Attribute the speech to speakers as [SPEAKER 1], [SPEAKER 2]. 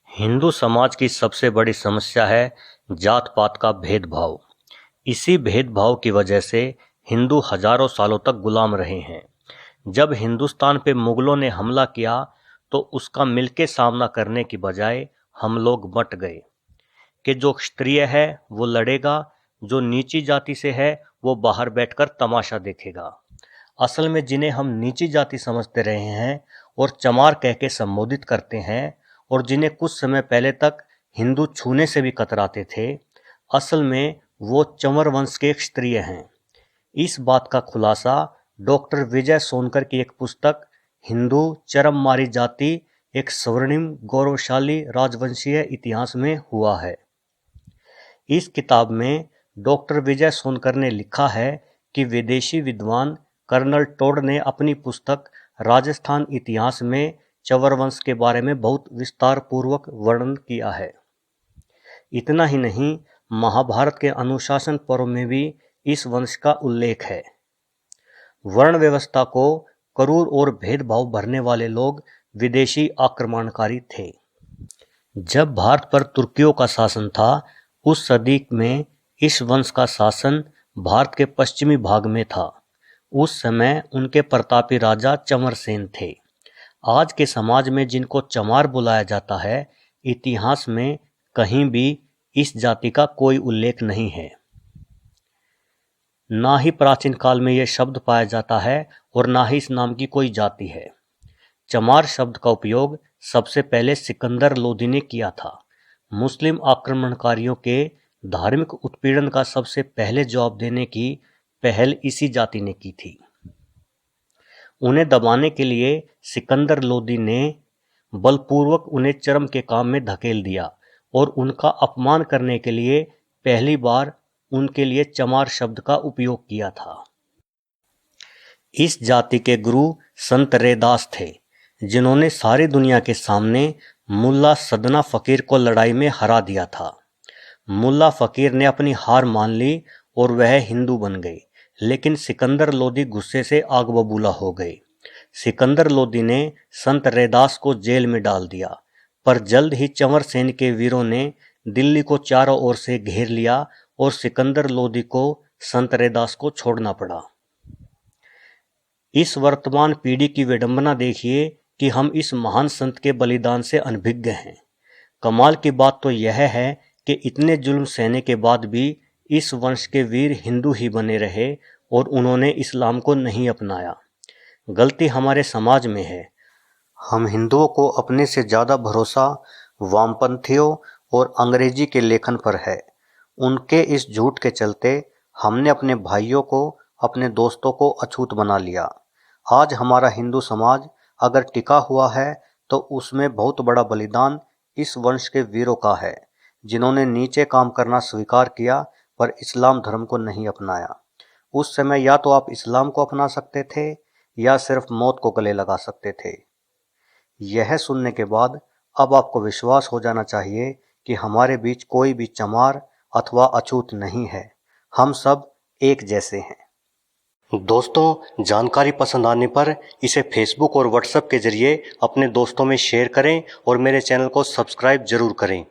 [SPEAKER 1] हिंदू समाज की सबसे बड़ी समस्या है जात पात का भेदभाव। इसी भेदभाव की वजह से हिंदू हजारों सालों तक गुलाम रहे हैं। जब हिंदुस्तान पे मुगलों ने हमला किया तो उसका मिलके सामना करने की बजाय हम लोग बंट गए कि जो क्षत्रिय है वो लड़ेगा, जो नीची जाति से है वो बाहर बैठकर तमाशा देखेगा। असल में जिन्हें हम नीची जाति समझते रहे हैं और चमार कह के संबोधित करते हैं और जिन्हें कुछ समय पहले तक हिंदू छूने से भी कतराते थे, असल में वो चंवर वंश के क्षत्रिय हैं। इस बात का खुलासा डॉक्टर विजय सोनकर की एक पुस्तक हिंदू चरम मारी जाति एक स्वर्णिम गौरवशाली राजवंशीय इतिहास में हुआ है। इस किताब में डॉक्टर विजय सोनकर ने लिखा है कि विदेशी विद्वान कर्नल टोड ने अपनी पुस्तक राजस्थान इतिहास में चंवर वंश के बारे में बहुत विस्तार पूर्वक वर्णन किया है। इतना ही नहीं, महाभारत के अनुशासन पर्व में भी इस वंश का उल्लेख है। वर्ण व्यवस्था को क्रूर और भेदभाव भरने वाले लोग विदेशी आक्रमणकारी थे। जब भारत पर तुर्कियों का शासन था, उस सदी में इस वंश का शासन भारत के पश्चिमी भाग में था। उस समय उनके प्रतापी राजा चंवर सेन थे। आज के समाज में जिनको चमार बुलाया जाता है, इतिहास में कहीं भी इस जाति का कोई उल्लेख नहीं है। ना ही प्राचीन काल में यह शब्द पाया जाता है और ना ही इस नाम की कोई जाति है। चमार शब्द का उपयोग सबसे पहले सिकंदर लोदी ने किया था। मुस्लिम आक्रमणकारियों के धार्मिक उत्पीड़न का सबसे पहले जवाब देने की पहल इसी जाति ने की थी। उन्हें दबाने के लिए सिकंदर लोदी ने बलपूर्वक उन्हें चरम के काम में धकेल दिया और उनका अपमान करने के लिए पहली बार उनके लिए चमार शब्द का उपयोग किया था। इस जाति के गुरु संत रैदास थे, जिन्होंने सारी दुनिया के सामने मुल्ला सदना फकीर को लड़ाई में हरा दिया था। मुल्ला फकीर ने अपनी हार मान ली और वह हिंदू बन गए, लेकिन सिकंदर लोदी गुस्से से आग बबूला हो गए। सिकंदर लोदी ने संत रैदास को जेल में डाल दिया, पर जल्द ही चंवर सेन के वीरों ने दिल्ली को चारों ओर से घेर लिया और सिकंदर लोदी को संत रैदास को छोड़ना पड़ा। इस वर्तमान पीढ़ी की विडंबना देखिए कि हम इस महान संत के बलिदान से अनभिज्ञ हैं। कमाल की बात तो यह है कि इतने जुल्म सहने के बाद भी इस वंश के वीर हिंदू ही बने रहे और उन्होंने इस्लाम को नहीं अपनाया। गलती हमारे समाज में है। हम हिंदुओं को अपने से ज़्यादा भरोसा वामपंथियों और अंग्रेजी के लेखन पर है। उनके इस झूठ के चलते हमने अपने भाइयों को, अपने दोस्तों को अछूत बना लिया। आज हमारा हिंदू समाज अगर टिका हुआ है तो उसमें बहुत बड़ा बलिदान इस वंश के वीरों का है, जिन्होंने नीचे काम करना स्वीकार किया पर इस्लाम धर्म को नहीं अपनाया। उस समय या तो आप इस्लाम को अपना सकते थे या सिर्फ मौत को गले लगा सकते थे। यह सुनने के बाद अब आपको विश्वास हो जाना चाहिए कि हमारे बीच कोई भी चमार अथवा अछूत नहीं है। हम सब एक जैसे हैं। दोस्तों, जानकारी पसंद आने पर इसे फेसबुक और व्हाट्सएप के जरिए अपने दोस्तों में शेयर करें और मेरे चैनल को सब्सक्राइब जरूर करें।